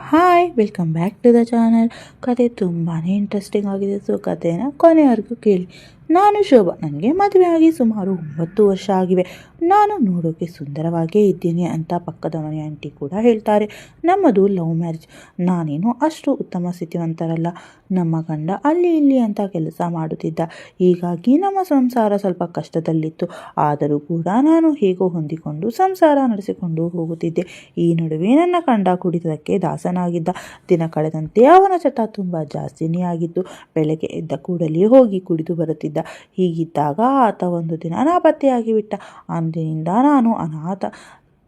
Hi welcome back to the channel. ಕತೆ ತುಂಬಾ interesting ಆಗಿದೆ. ಸೊ ಕಥೆನ ಕೊನೆವರೆಗೂ ಕೇಳಿ. ನಾನು ಶೋಭಾ. ನನಗೆ ಮದುವೆ ಆಗಿ ಸುಮಾರು 9 ವರ್ಷ ಆಗಿವೆ. ನಾನು ನೋಡೋಕೆ ಸುಂದರವಾಗೇ ಇದ್ದೀನಿ ಅಂತ ಪಕ್ಕದ ಮನೆ ಆಂಟಿ ಕೂಡ ಹೇಳ್ತಾರೆ. ನಮ್ಮದು ಲವ್ ಮ್ಯಾರೇಜ್. ನಾನೇನು ಅಷ್ಟು ಉತ್ತಮ ಸ್ಥಿತಿವಂತರಲ್ಲ. ನಮ್ಮ ಗಂಡ ಅಲ್ಲಿ ಇಲ್ಲಿ ಅಂತ ಕೆಲಸ ಮಾಡುತ್ತಿದ್ದ. ಹೀಗಾಗಿ ನಮ್ಮ ಸಂಸಾರ ಸ್ವಲ್ಪ ಕಷ್ಟದಲ್ಲಿತ್ತು. ಆದರೂ ಕೂಡ ನಾನು ಹೇಗೋ ಹೊಂದಿಕೊಂಡು ಸಂಸಾರ ನಡೆಸಿಕೊಂಡು ಹೋಗುತ್ತಿದ್ದೆ. ಈ ನಡುವೆ ನನ್ನ ಗಂಡ ಕುಡಿತದಕ್ಕೆ ದಾಸನಾಗಿದ್ದ. ದಿನ ಕಳೆದಂತೆ ಅವನ ಚಟ ತುಂಬ ಜಾಸ್ತಿನೇ ಆಗಿತ್ತು. ಬೆಳಗ್ಗೆ ಎದ್ದ ಕೂಡಲೇ ಹೋಗಿ ಕುಡಿದು ಬರುತ್ತಿದ್ದ. ಹೀಗಿದ್ದಾಗ ಆತ ಒಂದು ದಿನ ನಾಪತ್ತೆಯಾಗಿ ಬಿಟ್ಟ. ಅಂದಿನಿಂದ ನಾನು ಅನಾಥ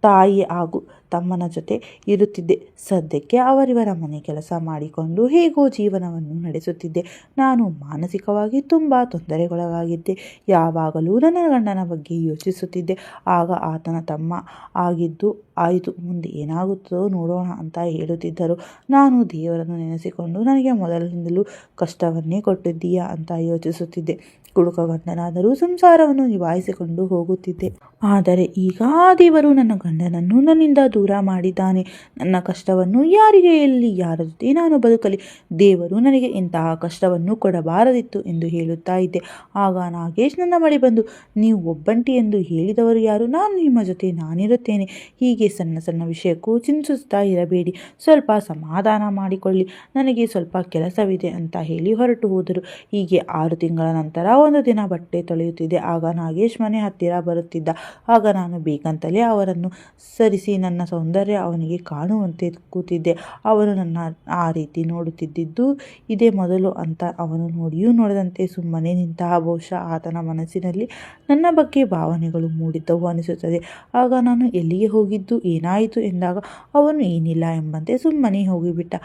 ತಾಯಿ ಹಾಗೂ ತಮ್ಮನ ಜೊತೆ ಇರುತ್ತಿದ್ದೆ. ಸದ್ಯಕ್ಕೆ ಅವರಿವರ ಮನೆ ಕೆಲಸ ಮಾಡಿಕೊಂಡು ಹೇಗೋ ಜೀವನವನ್ನು ನಡೆಸುತ್ತಿದ್ದೆ. ನಾನು ಮಾನಸಿಕವಾಗಿ ತುಂಬ ತೊಂದರೆಗೊಳಗಾಗಿದ್ದೆ. ಯಾವಾಗಲೂ ನನ್ನ ಗಂಡನ ಬಗ್ಗೆ ಯೋಚಿಸುತ್ತಿದ್ದೆ. ಆಗ ಆತನ ತಮ್ಮ ಆಗಿದ್ದು ಆಯಿತು, ಮುಂದೆ ಏನಾಗುತ್ತೋ ನೋಡೋಣ ಅಂತ ಹೇಳುತ್ತಿದ್ದರು. ನಾನು ದೇವರನ್ನು ನೆನೆಸಿಕೊಂಡು ನನಗೆ ಮೊದಲಿನಿಂದಲೂ ಕಷ್ಟವನ್ನೇ ಕೊಟ್ಟಿದ್ದೀಯಾ ಅಂತ ಯೋಚಿಸುತ್ತಿದ್ದೆ. ಕುಡುಕ ಗಂಡನಾದರೂ ಸಂಸಾರವನ್ನು ನಿಭಾಯಿಸಿಕೊಂಡು ಹೋಗುತ್ತಿದ್ದೆ. ಆದರೆ ಈಗ ಆ ದೇವರು ನನ್ನ ಗಂಡನನ್ನು ನನ್ನಿಂದ ದೂರ ಮಾಡಿದ್ದಾನೆ. ನನ್ನ ಕಷ್ಟವನ್ನು ಯಾರಿಗೆ ಎಲ್ಲಿ ಯಾರ ಜೊತೆ ನಾನು ಬದುಕಲಿ? ದೇವರು ನನಗೆ ಇಂತಹ ಕಷ್ಟವನ್ನು ಕೊಡಬಾರದಿತ್ತು ಎಂದು ಹೇಳುತ್ತಾ ಇದ್ದೆ. ಆಗ ನಾಗೇಶ್ ನನ್ನ ಬಳಿ ಬಂದು, ನೀವು ಒಬ್ಬಂಟಿ ಎಂದು ಹೇಳಿದವರು ಯಾರು? ನಾನು ನಿಮ್ಮ ಜೊತೆ ನಾನಿರುತ್ತೇನೆ. ಹೀಗೆ ಸಣ್ಣ ಸಣ್ಣ ವಿಷಯಕ್ಕೂ ಚಿಂತಿಸುತ್ತಾ ಇರಬೇಡಿ, ಸ್ವಲ್ಪ ಸಮಾಧಾನ ಮಾಡಿಕೊಳ್ಳಿ, ನನಗೆ ಸ್ವಲ್ಪ ಕೆಲಸವಿದೆ ಅಂತ ಹೇಳಿ ಹೊರಟು ಹೋದರು. ಹೀಗೆ 6 ತಿಂಗಳ ನಂತರ ಒಂದು ದಿನ ಬಟ್ಟೆ ತೊಳೆಯುತ್ತಿದ್ದೆ. ಆಗ ನಾಗೇಶ್ ಮನೆ ಹತ್ತಿರ ಬರುತ್ತಿದ್ದ. ಆಗ ನಾನು ಬೇಕಂತಲೇ ಅವರನ್ನು ಸರಿಸಿ ನನ್ನ ಸೌಂದರ್ಯ ಅವನಿಗೆ ಕಾಣುವಂತೆ ಕೂತಿದ್ದೆ. ಅವನು ನನ್ನ ಆ ರೀತಿ ನೋಡುತ್ತಿದ್ದುದು ಇದೇ ಮೊದಲು ಅಂತ ಅವನು ನೋಡಿಯೂ ನೋಡದಂತೆ ಸುಮ್ಮನೆ ನಿಂತ. ಬಹುಶಃ ಆತನ ಮನಸ್ಸಿನಲ್ಲಿ ನನ್ನ ಬಗ್ಗೆ ಭಾವನೆಗಳು ಮೂಡಿದ್ದವು ಅನಿಸುತ್ತದೆ. ಆಗ ನಾನು ಎಲ್ಲಿಗೆ ಹೋಗಿದ್ದು, ಏನಾಯಿತು ಎಂದಾಗ ಅವನು ಏನಿಲ್ಲ ಎಂಬಂತೆ ಸುಮ್ಮನೆ ಹೋಗಿಬಿಟ್ಟ.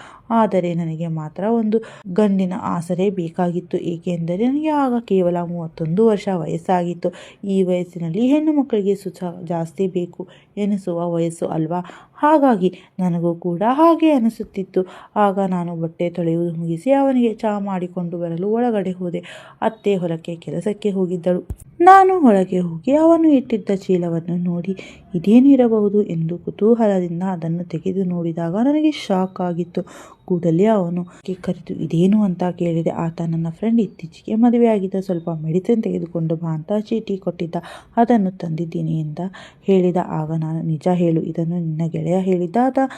ಆದರೆ ನನಗೆ ಮಾತ್ರ ಒಂದು ಗಂಡಿನ ಆಸರೆ ಬೇಕಾಗಿತ್ತು. ಏಕೆಂದರೆ ನನಗೆ ಆಗ ಕೇವಲ 31 ವರ್ಷ ವಯಸ್ಸಾಗಿತ್ತು. ಈ ವಯಸ್ಸಿನಲ್ಲಿ ಹೆಣ್ಣು ಮಕ್ಕಳಿಗೆ ಸುಖ ಜಾಸ್ತಿ ಬೇಕು ಎನಿಸುವ ವಯಸ್ಸು ಅಲ್ವಾ? ಹಾಗಾಗಿ ನನಗೂ ಕೂಡ ಹಾಗೆ ಅನಿಸುತ್ತಿತ್ತು. ಆಗ ನಾನು ಬಟ್ಟೆ ತೊಳೆಯುವುದು ಮುಗಿಸಿ ಅವನಿಗೆ ಚಹಾ ಮಾಡಿಕೊಂಡು ಬರಲು ಒಳಗಡೆ ಹೋದೆ. ಅತ್ತೆ ಹೊಲಕ್ಕೆ ಕೆಲಸಕ್ಕೆ ಹೋಗಿದ್ದಳು. ನಾನು ಒಳಗೆ ಹೋಗಿ ಅವನು ಇಟ್ಟಿದ್ದ ಚೀಲವನ್ನು ನೋಡಿ ಇದೇನಿರಬಹುದು ಎಂದು ಕುತೂಹಲದಿಂದ ಅದನ್ನು ತೆಗೆದು ನೋಡಿದಾಗ ನನಗೆ ಶಾಕ್ ಆಗಿತ್ತು. ಕೂಡಲೇ ಅವನು ಕರೆದು ಇದೇನು ಅಂತ ಕೇಳಿದೆ. ಆತ ನನ್ನ ಫ್ರೆಂಡ್ ಇತ್ತೀಚೆಗೆ ಮದುವೆಯಾಗಿದ್ದ, ಸ್ವಲ್ಪ ಮೆಡಿಸಿನ್ ತೆಗೆದುಕೊಂಡು ಬಾ ಅಂತ ಚೀಟಿ ಕೊಟ್ಟಿದ್ದ, ಅದನ್ನು ತಂದಿದ್ದೀನಿ ಅಂತ ಹೇಳಿದ. ಆಗ ನಾನು, ನಿಜ ಹೇಳು, ಇದನ್ನು ನಿನ್ನ ಗೆಳೆಯ ಹೇಳಿದ್ದ ಅಥವಾ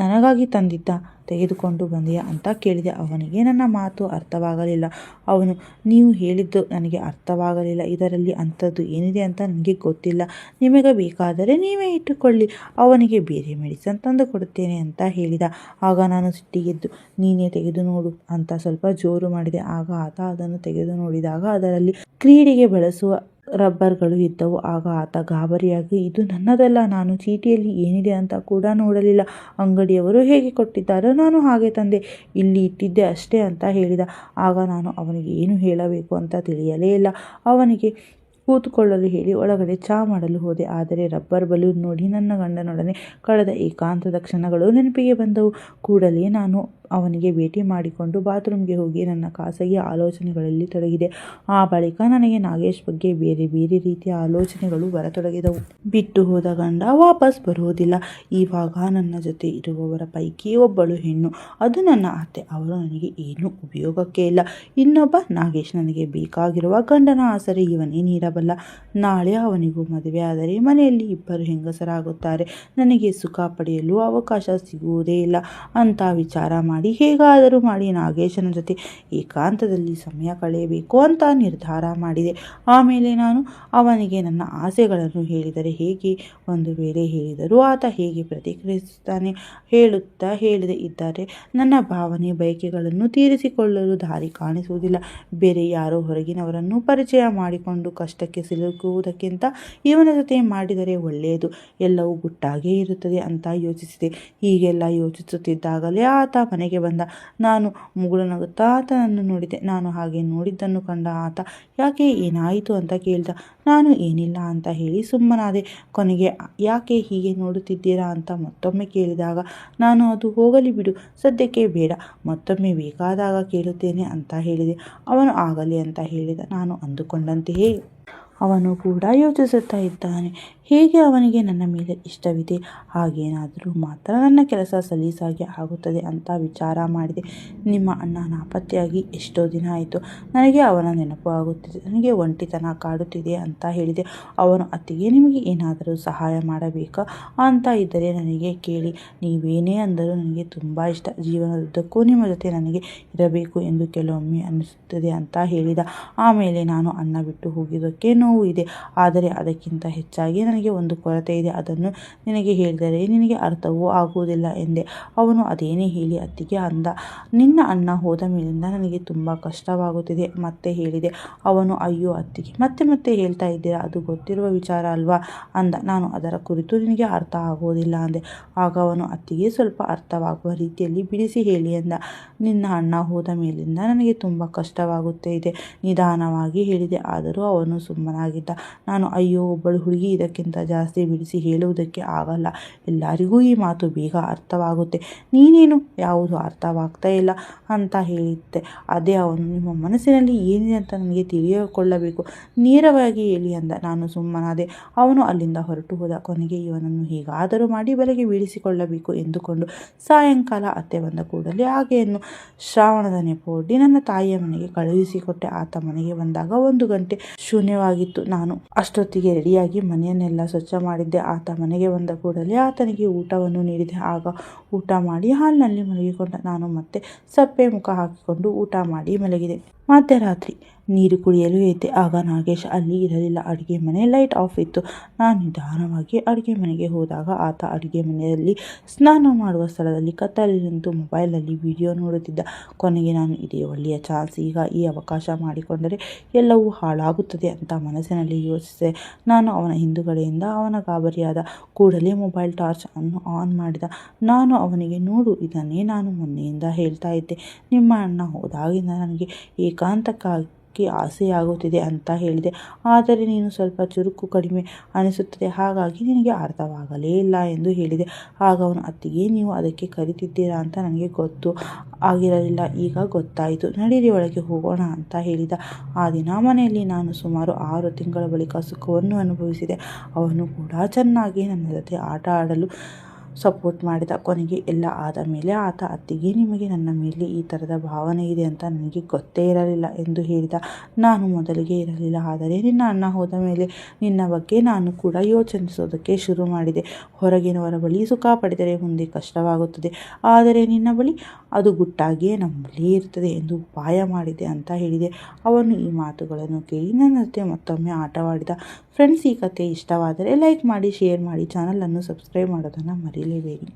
ನನಗಾಗಿ ತಂದಿದ್ದ? ತೆಗೆದುಕೊಂಡು ಬಂದೆಯಾ ಅಂತ ಕೇಳಿದೆ. ಅವನಿಗೆ ನನ್ನ ಮಾತು ಅರ್ಥವಾಗಲಿಲ್ಲ. ಅವನು, ನೀವು ಹೇಳಿದ್ದು ನನಗೆ ಅರ್ಥವಾಗಲಿಲ್ಲ, ಇದರಲ್ಲಿ ಅಂಥದ್ದು ಏನಿದೆ ಅಂತ ನನಗೆ ಗೊತ್ತಿಲ್ಲ, ನಿಮಗೆ ಬೇಕಾದರೆ ನೀವೇ ಇಟ್ಟುಕೊಳ್ಳಿ, ಅವನಿಗೆ ಬೇರೆ ಮೆಡಿಸನ್ ತಂದು ಕೊಡುತ್ತೇನೆ ಅಂತ ಹೇಳಿದ. ಆಗ ನಾನು ಸಿಟ್ಟಿಗೆದ್ದು, ನೀನೇ ತೆಗೆದು ನೋಡು ಅಂತ ಸ್ವಲ್ಪ ಜೋರು ಮಾಡಿದೆ. ಆಗ ಆತ ಅದನ್ನು ತೆಗೆದು ನೋಡಿದಾಗ ಅದರಲ್ಲಿ ಕ್ರೀಡೆಗೆ ಬಳಸುವ ರಬ್ಬರ್ಗಳು ಇದ್ದವು. ಆಗ ಆತ ಗಾಬರಿಯಾಗಿ, ಇದು ನನ್ನದಲ್ಲ, ನಾನು ಚೀಟಿಯಲ್ಲಿ ಏನಿದೆ ಅಂತ ಕೂಡ ನೋಡಲಿಲ್ಲ, ಅಂಗಡಿಯವರು ಹೇಗೆ ಕೊಟ್ಟಿದ್ದಾರೋ ನಾನು ಹಾಗೆ ತಂದೆ, ಇಲ್ಲಿ ಇಟ್ಟಿದ್ದೆ ಅಷ್ಟೇ ಅಂತ ಹೇಳಿದ. ಆಗ ನಾನು ಅವನಿಗೆ ಏನು ಹೇಳಬೇಕು ಅಂತ ತಿಳಿಯಲೇ ಇಲ್ಲ. ಅವನಿಗೆ ಕೂತುಕೊಳ್ಳಲು ಹೇಳಿ ಒಳಗಡೆ ಚಹಾ ಮಾಡಲು ಹೋದೆ. ಆದರೆ ರಬ್ಬರ್ ಬಲೂನ್ ನೋಡಿ ನನ್ನ ಗಂಡನೊಡನೆ ಕಳೆದ ಏಕಾಂತದ ಕ್ಷಣಗಳು ನೆನಪಿಗೆ ಬಂದವು. ಕೂಡಲೇ ನಾನು ಅವನಿಗೆ ಭೇಟಿ ಮಾಡಿಕೊಂಡು ಬಾತ್ರೂಮ್ಗೆ ಹೋಗಿ ನನ್ನ ಖಾಸಗಿ ಆಲೋಚನೆಗಳಲ್ಲಿ ತೊಡಗಿದೆ. ಆ ಬಳಿಕ ನನಗೆ ನಾಗೇಶ್ ಬಗ್ಗೆ ಬೇರೆ ಬೇರೆ ರೀತಿಯ ಆಲೋಚನೆಗಳು ಬರತೊಡಗಿದವು. ಬಿಟ್ಟು ಹೋದ ಗಂಡ ವಾಪಸ್ ಬರುವುದಿಲ್ಲ. ಇವಾಗ ನನ್ನ ಜೊತೆ ಇರುವವರ ಪೈಕಿ ಒಬ್ಬಳು ಹೆಣ್ಣು, ಅದು ನನ್ನ ಅತ್ತೆ. ಅವರು ನನಗೆ ಏನೂ ಉಪಯೋಗಕ್ಕೆ ಇಲ್ಲ. ಇನ್ನೊಬ್ಬ ನಾಗೇಶ್, ನನಗೆ ಬೇಕಾಗಿರುವ ಗಂಡನ ಆಸರೆ ಇವನೇ ನೀಡಬಲ್ಲ. ನಾಳೆ ಅವನಿಗೂ ಮದುವೆ ಆದರೆ ಮನೆಯಲ್ಲಿ ಇಬ್ಬರು ಹೆಂಗಸರಾಗುತ್ತಾರೆ, ನನಗೆ ಸುಖ ಪಡೆಯಲು ಅವಕಾಶ ಸಿಗುವುದೇ ಇಲ್ಲ ಅಂತ ವಿಚಾರ ಮಾಡಿ ಹೇಗಾದರೂ ಮಾಡಿ ನಾಗೇಶನ ಜೊತೆ ಏಕಾಂತದಲ್ಲಿ ಸಮಯ ಕಳೆಯಬೇಕು ಅಂತ ನಿರ್ಧಾರ ಮಾಡಿದೆ. ಆಮೇಲೆ ನಾನು ಅವನಿಗೆ ನನ್ನ ಆಸೆಗಳನ್ನು ಹೇಳಿದರೆ ಹೇಗೆ, ಒಂದು ವೇಳೆ ಹೇಳಿದರೂ ಆತ ಹೇಗೆ ಪ್ರತಿಕ್ರಿಯಿಸುತ್ತಾನೆ ಹೇಳದೆ ಇದ್ದರೆ ನನ್ನ ಭಾವನೆ ಬಯಕೆಗಳನ್ನು ತೀರಿಸಿಕೊಳ್ಳಲು ದಾರಿ ಕಾಣಿಸುವುದಿಲ್ಲ. ಬೇರೆ ಯಾರೋ ಹೊರಗಿನವರನ್ನು ಪರಿಚಯ ಮಾಡಿಕೊಂಡು ಕಷ್ಟಕ್ಕೆ ಸಿಲುಕುವುದಕ್ಕಿಂತ ಇವನ ಜೊತೆ ಮಾಡಿದರೆ ಒಳ್ಳೆಯದು, ಎಲ್ಲವೂ ಗುಟ್ಟಾಗೇ ಇರುತ್ತದೆ ಅಂತ ಯೋಚಿಸಿದೆ. ಹೀಗೆಲ್ಲ ಯೋಚಿಸುತ್ತಿದ್ದಾಗಲೇ ಆತ ಮನೆಗೆ ಬಂದ. ನಾನು ಮುಗುಳು ನಗುತ್ತಾ ಆತನನ್ನು ನೋಡಿದೆ. ನಾನು ಹಾಗೆ ನೋಡಿದ್ದನ್ನು ಕಂಡ ಆತ, ಯಾಕೆ, ಏನಾಯಿತು ಅಂತ ಕೇಳಿದ. ನಾನು ಏನಿಲ್ಲ ಅಂತ ಹೇಳಿ ಸುಮ್ಮನಾದೆ. ಕೊನೆಗೆ, ಯಾಕೆ ಹೀಗೆ ನೋಡುತ್ತಿದ್ದೀರಾ ಅಂತ ಮತ್ತೊಮ್ಮೆ ಕೇಳಿದಾಗ ನಾನು, ಅದು ಹೋಗಲಿ ಬಿಡು, ಸದ್ಯಕ್ಕೆ ಬೇಡ, ಮತ್ತೊಮ್ಮೆ ಬೇಕಾದಾಗ ಕೇಳುತ್ತೇನೆ ಅಂತ ಹೇಳಿದೆ. ಅವನು ಆಗಲಿ ಅಂತ ಹೇಳಿದ. ನಾನು ಅಂದುಕೊಂಡಂತೆಯೇ ಅವನು ಕೂಡ ಯೋಚಿಸುತ್ತಾ ಇದ್ದಾನೆ. ಹೇಗೆ ಅವನಿಗೆ ನನ್ನ ಮೇಲೆ ಇಷ್ಟವಿದೆ, ಹಾಗೇನಾದರೂ ಮಾತ್ರ ನನ್ನ ಕೆಲಸ ಸಲೀಸಾಗಿ ಆಗುತ್ತದೆ ಅಂತ ವಿಚಾರ ಮಾಡಿದೆ. ನಿಮ್ಮ ಅಣ್ಣ ನಾಪತ್ತೆಯಾಗಿ ಎಷ್ಟೋ ದಿನ ಆಯಿತು. ನನಗೆ ಅವನ ನೆನಪು ಆಗುತ್ತಿದೆ. ನನಗೆ ಒಂಟಿತನ ಕಾಡುತ್ತಿದೆ ಅಂತ ಹೇಳಿದೆ. ಅವನು ಅತ್ತಿಗೆ, ನಿಮಗೆ ಏನಾದರೂ ಸಹಾಯ ಮಾಡಬೇಕಾ ಅಂತ ಇದ್ದರೆ ನನಗೆ ಕೇಳಿ. ನೀವೇನೇ ಅಂದರೂ ನನಗೆ ತುಂಬ ಇಷ್ಟ. ಜೀವನದುದ್ದಕ್ಕೂ ನಿಮ್ಮ ಜೊತೆ ನನಗೆ ಇರಬೇಕು ಎಂದು ಕೆಲವೊಮ್ಮೆ ಅನ್ನಿಸುತ್ತದೆ ಅಂತ ಹೇಳಿದ. ಆಮೇಲೆ ನಾನು ಅಣ್ಣ ಬಿಟ್ಟು ಹೋಗಿದ್ದಕ್ಕೆ ನೋವು ಇದೆ, ಆದರೆ ಅದಕ್ಕಿಂತ ಹೆಚ್ಚಾಗಿ ನನಗೆ ಒಂದು ಕೊರತೆ ಇದೆ. ಅದನ್ನು ನಿನಗೆ ಹೇಳಿದರೆ ನಿನಗೆ ಅರ್ಥವೂ ಆಗುವುದಿಲ್ಲ ಎಂದೆ. ಅವನು ಅದೇನೇ ಹೇಳಿ ಅತ್ತಿಗೆ ಅಂದ. ನಿನ್ನ ಅಣ್ಣ ಹೋದ ಮೇಲಿಂದ ನನಗೆ ತುಂಬ ಕಷ್ಟವಾಗುತ್ತಿದೆ ಮತ್ತೆ ಹೇಳಿದೆ. ಅವನು ಅಯ್ಯೋ ಅತ್ತಿಗೆ, ಮತ್ತೆ ಮತ್ತೆ ಹೇಳ್ತಾ ಇದ್ದೀರಾ, ಅದು ಗೊತ್ತಿರುವ ವಿಚಾರ ಅಲ್ವಾ ಅಂದ. ನಾನು ಅದರ ಕುರಿತು ನಿನಗೆ ಅರ್ಥ ಆಗೋದಿಲ್ಲ ಅಂದೆ. ಆಗ ಅವನು ಅತ್ತಿಗೆ, ಸ್ವಲ್ಪ ಅರ್ಥವಾಗುವ ರೀತಿಯಲ್ಲಿ ಬಿಡಿಸಿ ಹೇಳಿ ಎಂದ. ನಿನ್ನ ಅಣ್ಣ ಹೋದ ಮೇಲಿಂದ ನನಗೆ ತುಂಬ ಕಷ್ಟವಾಗುತ್ತಾ ಇದೆ, ನಿಧಾನವಾಗಿ ಹೇಳಿದೆ. ಆದರೂ ಅವನು ಸುಮ್ಮನಾಗಿದ್ದ. ನಾನು ಅಯ್ಯೋ, ಒಬ್ಬಳು ಹುಡುಗಿ ಇದಕ್ಕಿಂತ ಜಾಸ್ತಿ ಬಿಡಿಸಿ ಹೇಳುವುದಕ್ಕೆ ಆಗಲ್ಲ. ಎಲ್ಲರಿಗೂ ಈ ಮಾತು ಬೇಗ ಅರ್ಥವಾಗುತ್ತೆ. ನೀನೇನು ಯಾವುದು ಅರ್ಥವಾಗ್ತಾ ಇಲ್ಲ ಅಂತ ಹೇಳಿದ್ದೆ. ಅದೇ ಅವನು, ನಿಮ್ಮ ಮನಸ್ಸಿನಲ್ಲಿ ಏನಿದೆ ಅಂತ ನನಗೆ ತಿಳಿದುಕೊಳ್ಳಬೇಕು, ನೇರವಾಗಿ ಹೇಳಿ ಅಂದ. ನಾನು ಸುಮ್ಮನಾದೆ. ಅವನು ಅಲ್ಲಿಂದ ಹೊರಟು ಹೋದ. ಕೊನೆಗೆ ಇವನನ್ನು ಹೇಗಾದರೂ ಮಾಡಿ ಬಲೆಗೆ ಬೀಳಿಸಿಕೊಳ್ಳಬೇಕು ಎಂದುಕೊಂಡು ಸಾಯಂಕಾಲ ಅತ್ತೆ ಬಂದ ಕೂಡಲೇ ಆಕೆಯನ್ನು ಶ್ರಾವಣದ ನೆಪವೊಡ್ಡಿ ನನ್ನ ತಾಯಿಯ ಮನೆಗೆ ಕಳುಹಿಸಿಕೊಟ್ಟೆ. ಆತ ಮನೆಗೆ ಬಂದಾಗ 1 ಗಂಟೆ ಶೂನ್ಯವಾಗಿತ್ತು. ನಾನು ಅಷ್ಟೊತ್ತಿಗೆ ರೆಡಿಯಾಗಿ ಮನೆಯನ್ನೆಲ್ಲ ಸ್ವಚ್ಛ ಮಾಡಿದ್ದೆ. ಆತ ಮನೆಗೆ ಬಂದ ಕೂಡಲೇ ಆತನಿಗೆ ಊಟವನ್ನು ನೀಡಿದೆ. ಆಗ ಊಟ ಮಾಡಿ ಹಾಲ್ನಲ್ಲಿ ಮಲಗಿಕೊಂಡ. ನಾನು ಮತ್ತೆ ಸಪ್ಪೆ ಮುಖ ಹಾಕಿಕೊಂಡು ಊಟ ಮಾಡಿ ಮಲಗಿದೆ. ಮಧ್ಯರಾತ್ರಿ ನೀರು ಕುಡಿಯಲು ಎದ್ದೆ. ಆಗ ನಾಗೇಶ್ ಅಲ್ಲಿ ಇರಲಿಲ್ಲ. ಅಡುಗೆ ಮನೆ ಲೈಟ್ ಆಫ್ ಇತ್ತು. ನಾನು ನಿಧಾನವಾಗಿ ಅಡುಗೆ ಮನೆಗೆ ಹೋದಾಗ ಆತ ಅಡುಗೆ ಮನೆಯಲ್ಲಿ ಸ್ನಾನ ಮಾಡುವ ಸ್ಥಳದಲ್ಲಿ ಕತ್ತಲಲ್ಲಿ ನಿಂತು ಮೊಬೈಲಲ್ಲಿ ವಿಡಿಯೋ ನೋಡುತ್ತಿದ್ದ. ಕೊನೆಗೆ ನಾನು, ಇದೇ ಒಳ್ಳೆಯ ಚಾನ್ಸ್, ಈಗ ಈ ಅವಕಾಶ ಮಾಡಿಕೊಂಡರೆ ಎಲ್ಲವೂ ಹಾಳಾಗುತ್ತದೆ ಅಂತ ಮನಸ್ಸಿನಲ್ಲಿ ಯೋಚಿಸಿದೆ. ನಾನು ಅವನ ಹಿಂದುಗಡೆಯಿಂದ ಅವನ ಗಾಬರಿಯಾದ ಕೂಡಲೇ ಮೊಬೈಲ್ ಟಾರ್ಚ್ ಅನ್ನು ಆನ್ ಮಾಡಿದ. ನಾನು ಅವನಿಗೆ, ನೋಡು, ಇದನ್ನೇ ನಾನು ಮೊನ್ನೆಯಿಂದ ಹೇಳ್ತಾ ಇದ್ದೆ. ನಿಮ್ಮ ಅಣ್ಣ ಹೋದಾಗಿಂದ ನನಗೆ ಏಕಾಂತಕ್ಕಾಗಿ ಆಸೆಯಾಗುತ್ತಿದೆ ಅಂತ ಹೇಳಿದೆ. ಆದರೆ ನೀನು ಸ್ವಲ್ಪ ಚುರುಕು ಕಡಿಮೆ ಅನಿಸುತ್ತದೆ, ಹಾಗಾಗಿ ನಿನಗೆ ಅರ್ಥವಾಗಲೇ ಇಲ್ಲ ಎಂದು ಹೇಳಿದೆ. ಆಗ ಅವನು, ಅತ್ತಿಗೆ, ನೀವು ಅದಕ್ಕೆ ಕರೀತಿದ್ದೀರಾ ಅಂತ ನನಗೆ ಗೊತ್ತು ಆಗಿರಲಿಲ್ಲ, ಈಗ ಗೊತ್ತಾಯಿತು. ನಡೀರಿ ಒಳಗೆ ಹೋಗೋಣ ಅಂತ ಹೇಳಿದ. ಆ ದಿನ ಮನೆಯಲ್ಲಿ ನಾನು ಸುಮಾರು 6 ತಿಂಗಳ ಬಳಿಕ ಸುಖವನ್ನು ಅನುಭವಿಸಿದೆ. ಅವನು ಕೂಡ ಚೆನ್ನಾಗಿ ನನ್ನ ಜೊತೆ ಆಟ ಆಡಲು ಸಪೋರ್ಟ್ ಮಾಡಿದ. ಕೊನೆಗೆ ಎಲ್ಲ ಆದ ಮೇಲೆ ಆತ, ಅತ್ತಿಗೆ, ನಿಮಗೆ ನನ್ನ ಮೇಲೆ ಈ ಥರದ ಭಾವನೆ ಇದೆ ಅಂತ ನನಗೆ ಗೊತ್ತೇ ಇರಲಿಲ್ಲ ಎಂದು ಹೇಳಿದ. ನಾನು ಮೊದಲಿಗೆ ಇರಲಿಲ್ಲ, ಆದರೆ ನಿನ್ನ ಅಣ್ಣ ಹೋದ ಮೇಲೆ ನಿನ್ನ ಬಗ್ಗೆ ನಾನು ಕೂಡ ಯೋಚಿಸೋದಕ್ಕೆ ಶುರು ಮಾಡಿದೆ. ಹೊರಗಿನವರ ಬಳಿ ಸುಖ ಪಡೆದರೆ ಮುಂದೆ ಕಷ್ಟವಾಗುತ್ತದೆ, ಆದರೆ ನಿನ್ನ ಬಳಿ ಅದು ಗುಟ್ಟಾಗಿಯೇ ನಮ್ಮಲ್ಲಿಯೇ ಇರ್ತದೆ ಎಂದು ಉಪಾಯ ಮಾಡಿದೆ ಅಂತ ಹೇಳಿದೆ. ಅವನು ಈ ಮಾತುಗಳನ್ನು ಕೇಳಿ ನನ್ನ ಜೊತೆ ಮತ್ತೊಮ್ಮೆ ಆಟವಾಡಿದ. ಫ್ರೆಂಡ್ಸ್, ಈ ಕಥೆ ಇಷ್ಟವಾದರೆ ಲೈಕ್ ಮಾಡಿ, ಶೇರ್ ಮಾಡಿ, ಚಾನಲನ್ನು ಸಬ್ಸ್ಕ್ರೈಬ್ ಮಾಡೋದನ್ನು ಮರೀಲೇಬೇಡಿ.